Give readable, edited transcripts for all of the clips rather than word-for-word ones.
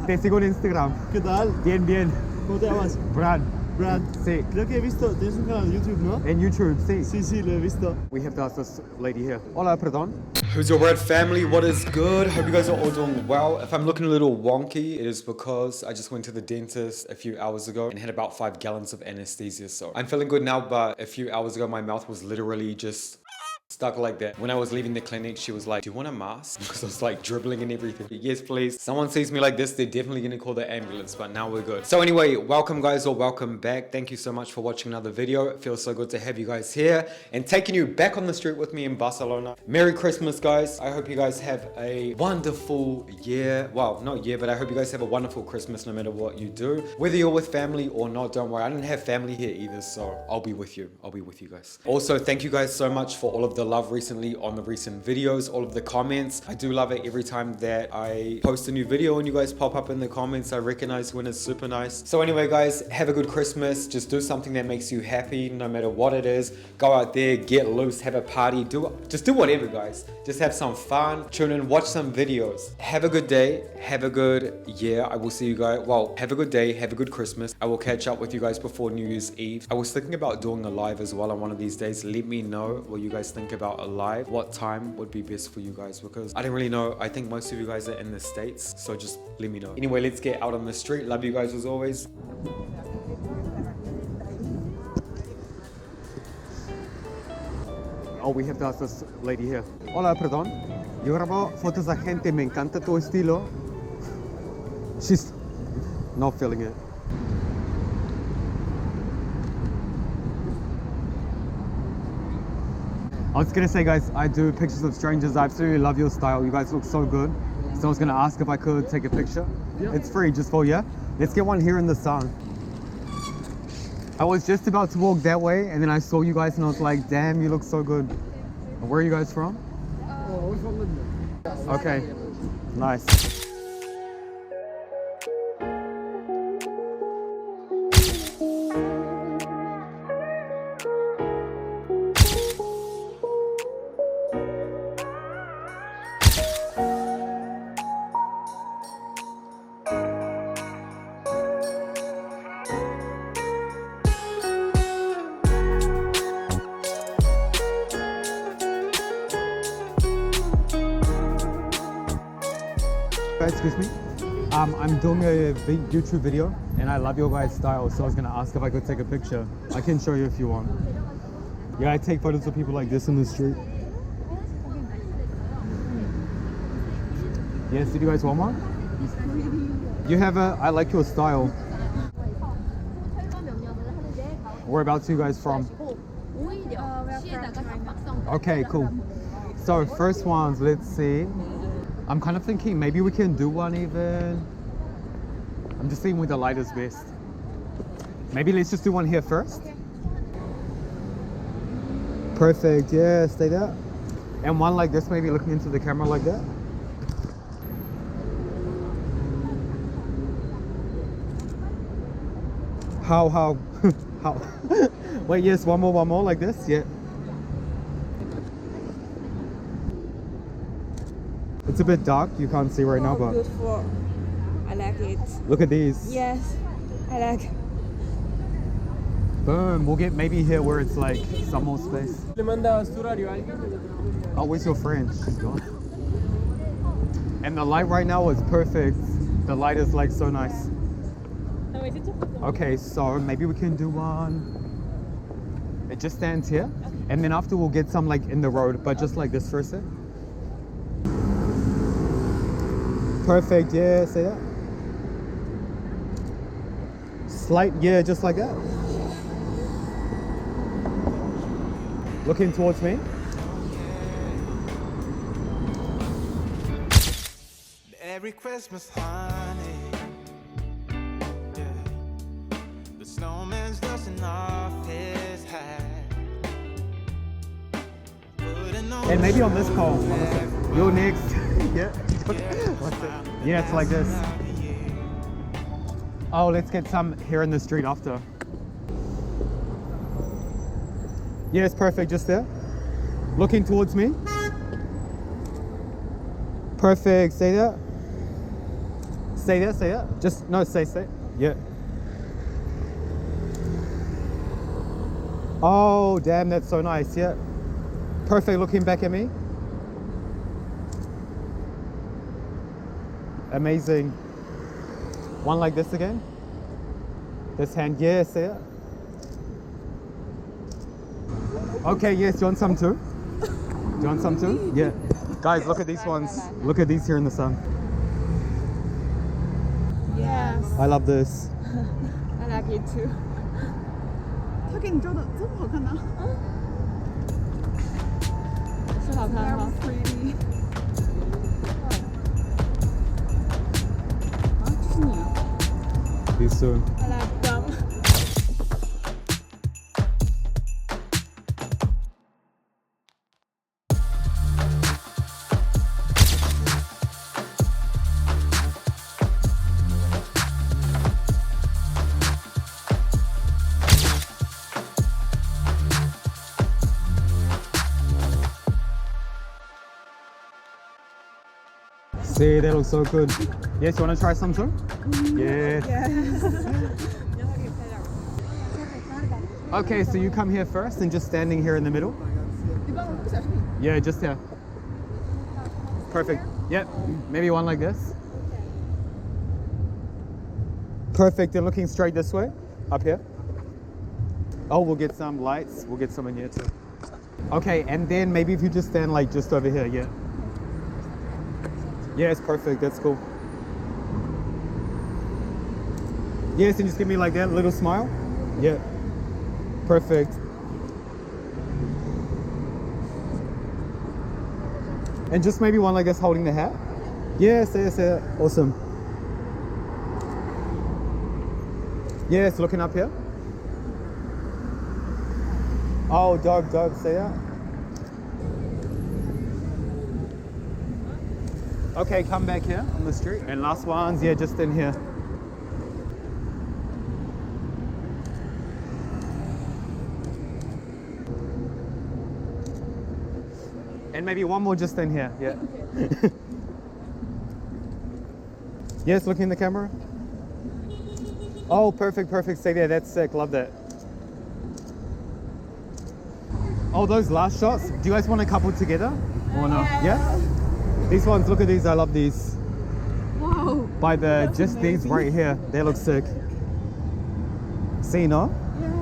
Te sigo en Instagram. ¿Qué tal? Bien, bien. ¿Cómo te llamas? Brad. Brad. Sí. Creo que he visto, tienes un canal de YouTube, ¿no? En YouTube, sí. Sí, sí, lo he visto. We have to ask this lady here. Hola, perdón. Who's your red family? What is good? Hope you guys are all doing well. If I'm looking a little wonky, it is because I just went to the dentist a few hours ago and had about 5 gallons of anesthesia. So I'm feeling good now, but a few hours ago, my mouth was literally just stuck like that. When I was leaving the clinic, she was like, do you want a mask? Because I was like dribbling and everything. Yes, please. Someone sees me like this, they're definitely gonna call the ambulance, but now we're good. So anyway, welcome guys, or welcome back. Thank you so much for watching another video. It feels so good to have you guys here and taking you back on the street with me in Barcelona. Merry Christmas, guys. I hope you guys have a wonderful year. Well, not year, but I hope you guys have a wonderful Christmas no matter what you do. Whether you're with family or not, don't worry. I didn't have family here either, so I'll be with you. I'll be with you guys. Also, thank you guys so much for all of the love recently on the recent videos, all of the comments. I do love it every time that I post a new video and you guys pop up in the comments. I recognize when it's super nice. So anyway, guys, have a good Christmas. Just do something that makes you happy, no matter what it is. Go out there, get loose, have a party, just do whatever, guys. Just have some fun, tune in, watch some videos. Have a good day, have a good year. I will see you guys, well, have a good day, have a good Christmas. I will catch up with you guys before New Year's Eve. I was thinking about doing a live as well on one of these days. Let me know what you guys think about a live. What time would be best for you guys, because I don't really know. I think most of you guys are in the States, so just let me know. Anyway, let's get out on the street. Love you guys as always. Oh, we have to ask this lady here. Hola, perdón. Yo grabo fotos a gente, me encanta tu estilo. She's not feeling it. I was gonna say, guys, I do pictures of strangers. I absolutely love your style. You guys look so good. So I was gonna ask if I could take a picture. Yeah. It's free, just for you. Let's get one here in the sun. I was just about to walk that way, and then I saw you guys, and I was like, damn, you look so good. Where are you guys from? We're from London. Okay, nice. Excuse me. I'm doing a big YouTube video and I love your guys' style, so I was gonna ask if I could take a picture. I can show you if you want. Yeah, I take photos of people like this in the street. Yes, did you guys want one? You have I like your style. Whereabouts are you guys from? Okay, cool. So first ones, let's see. I'm kind of thinking maybe we can do one even. I'm just seeing where the light is best. Maybe let's just do one here first. Perfect, yeah, stay there. And one like this, maybe looking into the camera like that. How? How? Wait, yes, one more like this, yeah. It's a bit dark, you can't see right now, but beautiful. I like it. look at these. Yes, I like. Boom, we'll get maybe here where it's like some more space. Oh, where's your friend? She's gone. And the light right now is perfect. The light is like so nice. Okay, so maybe we can do one. It just stands here. And then after we'll get some like in the road, but just like this for a sec. Perfect, yeah, say that. Slight, yeah, just like that. Looking towards me. Every Christmas, honey, yeah. The snowman's dusting off his hat. And maybe on this call. You're next. Yeah. Yeah, it's like this. Oh, let's get some here in the street after. Yeah, it's perfect, just there. Looking towards me. Perfect, stay there. Say that, say it. Just, no, say. Yeah. Oh, damn, that's so nice, yeah. Perfect, looking back at me. Amazing. One like this again. This hand, yeah, say it. Okay, yes, do you want some too? Do you want some too? Yeah. Guys, look at these ones. Look at these here in the sun. Yes. I love this. I like it too. 他给你照的这么好看呢？是好看吗？ pretty。啊，这是你啊？ These two. I like them. See, they look so good. Yes, you want to try some too? Yes. Okay, so you come here first and just standing here in the middle. 你帮我录个小视频。 Yeah, just here. Perfect. Yep. Maybe one like this. Perfect. And looking straight this way. Up here. Oh, we'll get some lights. We'll get some in here too. Okay, and then maybe if you just stand like just over here. Yeah. Yeah, it's perfect. That's cool. Yes, and just give me like that little smile. Yeah. Perfect. And just maybe one like this holding the hat. Yes, yes, yeah. Awesome. Yes, looking up here. Oh, dope, say that. Okay, come back here on the street. And last ones, yeah, just in here. And maybe one more just in here, yeah. Yes, looking in the camera. Oh, perfect, stay there, that's sick, love that. Oh, those last shots, do you guys want a couple together? Or no? Yeah? These ones, look at these, I love these. Wow. By the, just these right here, they look sick. See, no? Yes.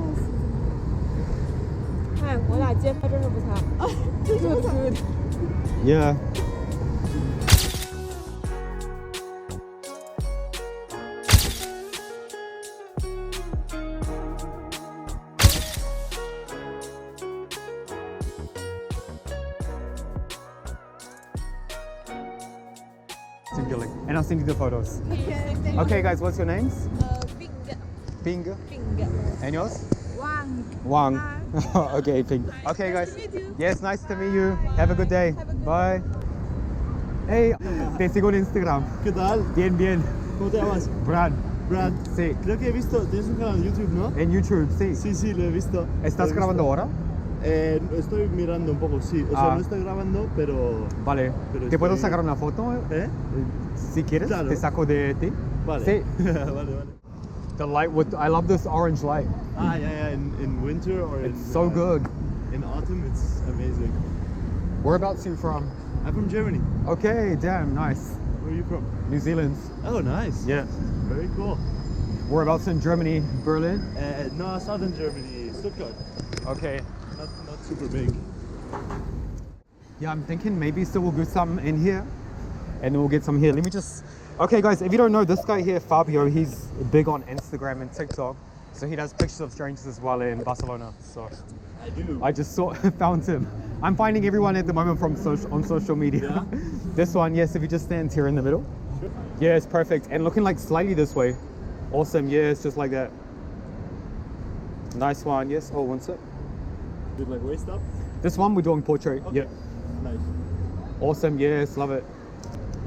看我俩街拍真是不差。这是不是？ Yeah. Singularly. And I'll send you the photos. Okay, guys, what's your names? Ping Ping. Ping And yours? Wang. Wang. Okay, Ping. Okay, guys. Nice to meet you. Yes, nice to meet you. Have a good day. Bye. Hey, te sigo en Instagram. ¿Qué tal? Bien, bien. ¿Cómo te llamas? Brad. Brad. Sí. Creo que he visto, tienes un canal de YouTube, ¿no? En YouTube, sí. Sí, sí, lo he visto. ¿Estás Lo he grabando visto. ahora? Estoy mirando un poco, sí. O sea, Ah. no estoy grabando, pero... Vale. Pero ¿Te puedo estoy- sacar una foto? ¿Eh? Si quieres, Claro. te saco de ti. Vale. Sí. vale, vale. The light with, I love this orange light. Ah, yeah. In winter or in... It's so good. In autumn, it's amazing. Whereabouts are you from? I'm from Germany. Okay, damn, nice. Where are you from? New Zealand. Oh, nice. Yeah. Very cool. Whereabouts in Germany? Berlin? No, southern Germany, Stuttgart. Okay. Not super big. Yeah, I'm thinking maybe still we'll get some in here and then we'll get some here. Let me just... Okay, guys, if you don't know, this guy here, Fabio, he's big on Instagram and TikTok. So he does pictures of strangers as well in Barcelona. So I do. I just found him. I'm finding everyone at the moment from on social media. Yeah? This one, yes, if he just stands here in the middle. Sure. Yeah, it's perfect. And looking like slightly this way. Awesome, yes, just like that. Nice one, yes. Oh, one sec. With like waist up. This one we're doing portrait. Okay. Yeah. Nice. Awesome, yes, love it.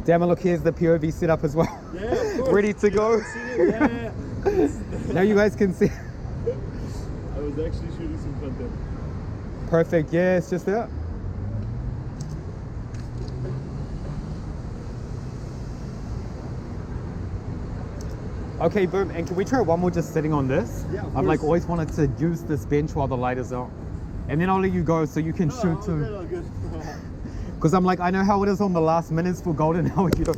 Damn, and look, here's the POV setup as well. Yeah, of course. Ready to go. See it? Yeah. Now you guys can see. I was actually shooting some content. Perfect, yes, just that. Okay, boom. And can we try one more just sitting on this? Yeah, of I've like course. always wanted to use this bench while the light is out. And then I'll let you go so you can shoot too. All good. Because I'm like, I know how it is on the last minutes for golden hour. You know.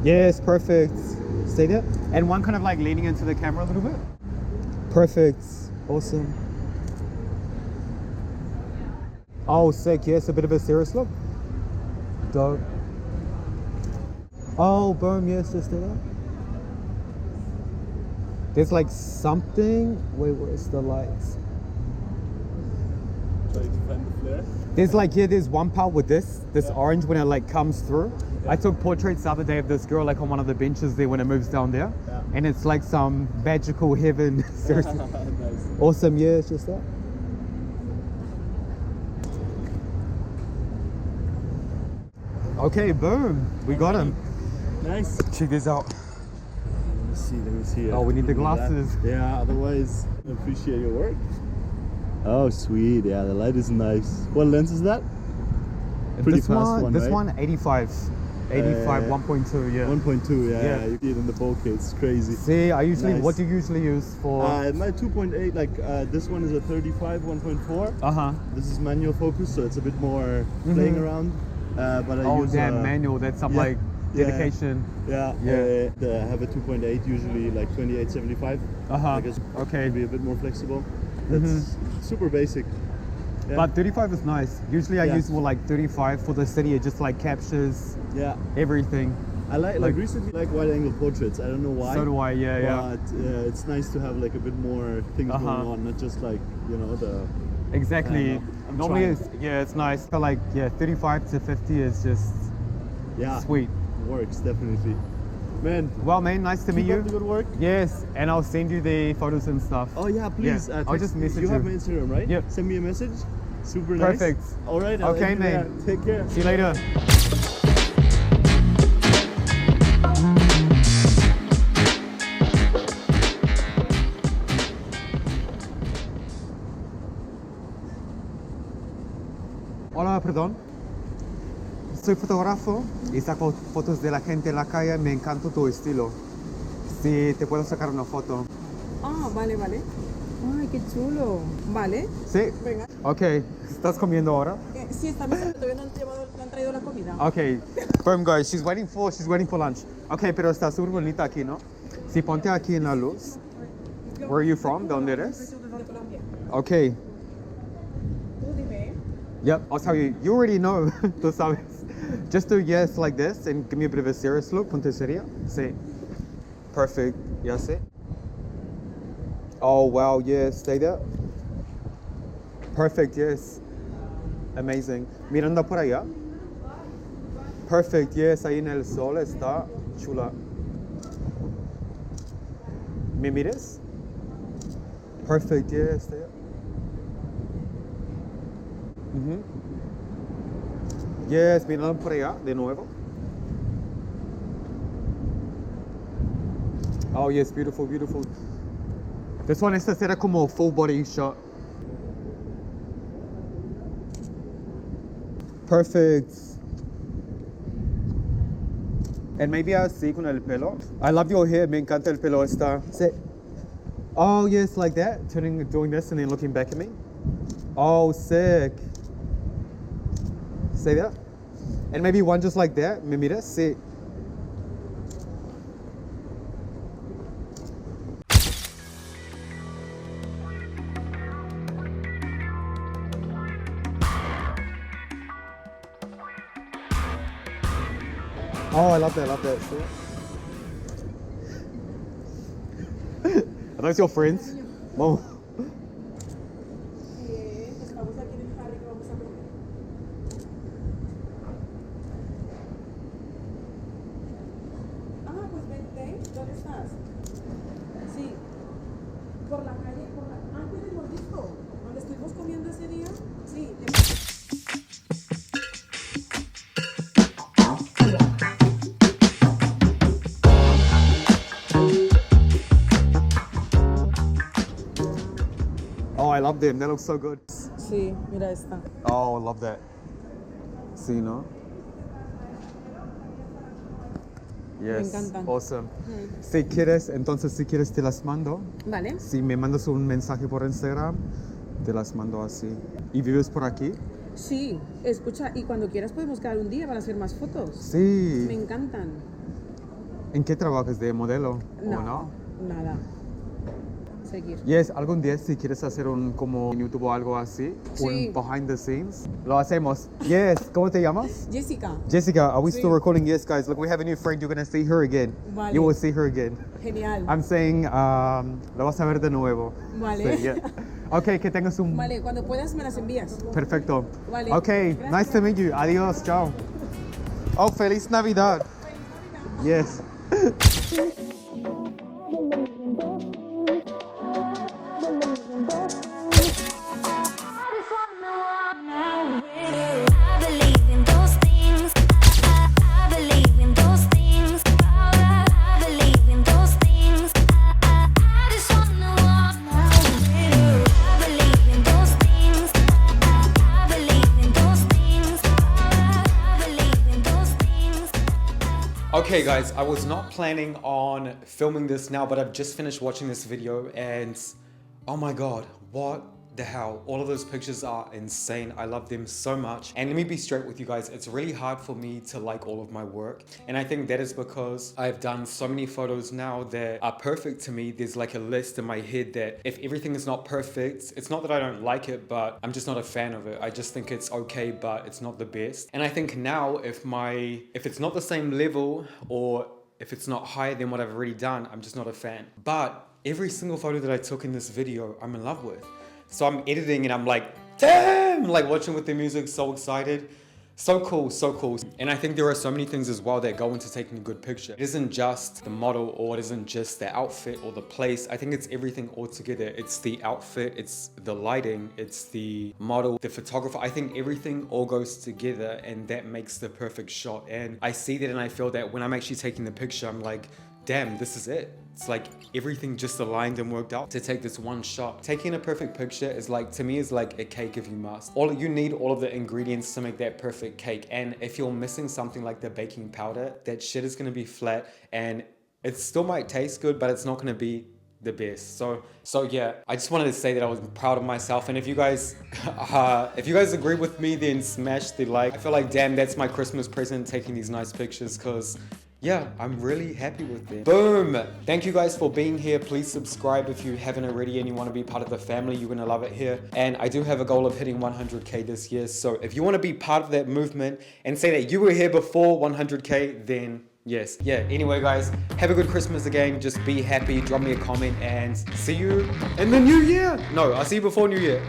Yes, perfect. Stay there. And one kind of like leaning into the camera a little bit. Perfect. Awesome. Oh, sick. Yes, a bit of a serious look. Dope. Oh, boom. Yes, just stay there. There's like something. Wait, where's the lights? Trying to find the flare. There's like, yeah, there's one part with this orange when it like comes through. I took portraits the other day of this girl like on one of the benches there when it moves down there. Yeah. And it's like some magical heaven. Seriously. Nice. Awesome, yeah, it's just that. Okay, boom. We got him. Nice. Check this out. Let me see. Oh, we need the Look at that. glasses. Yeah, otherwise, I appreciate your work. Oh, sweet. Yeah, the light is nice. What lens is that? Pretty This fast one, this right? one, 85. 85, 1.2, yeah. 1.2, yeah, Yeah. you see it in the bokeh, it's crazy. See, I usually, Nice. what do you usually use for? My 2.8, like this one is a 35 1.4. Uh-huh. This is manual focus, so it's a bit more playing around. But I Oh, use damn, manual, that's some yeah, like yeah. dedication. Yeah, Yeah. I have a 2.8 usually like 2875. Uh-huh, Like it's okay. maybe a bit more flexible. That's super basic. Yeah. But 35 is nice. Usually I Yeah. use more like 35 for the city. It just like captures Yeah, everything. I like Like- recently like wide angle portraits. I don't know why. So do I, yeah. But it's nice to have like a bit more things Uh-huh. going on, not just like the. Exactly. I'm Normally, trying. it's, yeah, it's nice. But like, yeah, 35 to 50 is just Yeah, sweet. works definitely. Man, Well, man, nice to meet keep you. up the good work. Yes, and I'll send you the photos and stuff. Oh yeah, please. Yeah, I'll text just me. message You have you. my Instagram, right? Yep. Send me a message. Super nice. Perfect. All right. I'll Okay, end it there. man. Take care. See you later. Hola, perdón. Soy fotógrafo y saco fotos de la gente en la calle. Me encanta tu estilo. Si te puedo sacar una foto. Ah, vale, vale. Ay, qué chulo. Vale. Sí. Venga. Ok. ¿Estás comiendo ahora? Sí, estamos todavía no han traído la comida. Okay, boom guys, she's waiting for lunch. Okay, pero está súper bonita aquí, ¿no? Si ponte aquí en la luz. Where are you from? ¿De dónde eres? De Colombia. Okay, Tú dime. yep, I'll tell you. You already know, tú sabes. Just do yes like this and give me a bit of a serious look. Ponte seria. Sí. Perfect. Ya sé. Oh wow, yes, stay there. Perfect, yes. Amazing. Mirando por allá. Perfect, yes, ahí en el sol está chula. ¿Me mires? Perfect, yes. There. Yes, mirando por allá de nuevo. Oh yes, beautiful, beautiful. This one, esta será como full body shot. Perfect. And maybe así con el pelo. I love your hair. Me encanta el pelo esta. Sí. Oh yes, like that. Doing this and then looking back at me. Oh, sick. Say that. And maybe one just like that. Me miras. Sí. Oh, I love that, See? Are those your friends? Mom. Estamos aquí en el parque que vamos a comer. Ah, pues vente. ¿Dónde estás? Sí. Por la calle, antes del mordisco, donde estuvimos comiendo ese día. Sí. Oh, I love them. They look so good. Sí, mira esta. Oh, I love that. See, no? Yes, encantan. awesome. Si quieres, entonces si quieres te las mando. Vale. Si me mandas un mensaje por Instagram, te las mando así. ¿Y vives por aquí? Sí, escucha, y cuando quieras podemos quedar un día para hacer más fotos. Sí. Me encantan. ¿En qué trabajas? ¿De modelo o no? Nada. Seguir. Yes, algún día si quieres hacer un como YouTube o algo así, Sí. un behind the scenes, lo hacemos. Yes, ¿cómo te llamas? Jessica. Jessica, are we Sí. still recording? Yes, guys, look, we have a new friend. You're gonna see her again. Vale. You will see her again. Genial. I'm saying, lo vas a ver de nuevo. Vale. Sí, yeah. Ok, que tengas un... Vale, cuando puedas me las envías. Perfecto. Vale. Ok, Gracias. nice to meet you. Adiós, chao. Oh, Feliz Navidad. Yes. I believe in those things. I believe in those things. I believe in those things. I just wanna walk with you. I believe in those things. I believe in those things. I believe in those things. Okay guys, I was not planning on filming this now, but I've just finished watching this video and oh my god, what the hell? All of those pictures are insane. I love them so much. And let me be straight with you guys, it's really hard for me to like all of my work. And I think that is because I've done so many photos now that are perfect to me. There's like a list in my head that if everything is not perfect, it's not that I don't like it, but I'm just not a fan of it. I just think it's okay, but it's not the best. And I think now if it's not the same level or if it's not higher than what I've already done, I'm just not a fan. But every single photo that I took in this video, I'm in love with. So I'm editing and I'm like, damn, like watching with the music, so excited. So cool, so cool. And I think there are so many things as well that go into taking a good picture. It isn't just the model or it isn't just the outfit or the place. I think it's everything all together. It's the outfit, it's the lighting, it's the model, the photographer. I think everything all goes together and that makes the perfect shot. And I see that and I feel that when I'm actually taking the picture, I'm like, damn, this is it. It's like everything just aligned and worked out to take this one shot. Taking a perfect picture is like, to me, is like a cake if you must. You need all of the ingredients to make that perfect cake. And if you're missing something like the baking powder, that shit is gonna be flat and it still might taste good, but it's not gonna be the best. So yeah, I just wanted to say that I was proud of myself. And if you guys agree with me, then smash the like. I feel like, damn, that's my Christmas present, taking these nice pictures, because yeah, I'm really happy with them. Boom! Thank you guys for being here. Please subscribe if you haven't already and you want to be part of the family. You're gonna love it here. And I do have a goal of hitting 100K this year. So if you want to be part of that movement and say that you were here before 100K, then yes. Yeah, anyway guys, have a good Christmas again. Just be happy, drop me a comment and see you in the new year. No, I'll see you before New Year.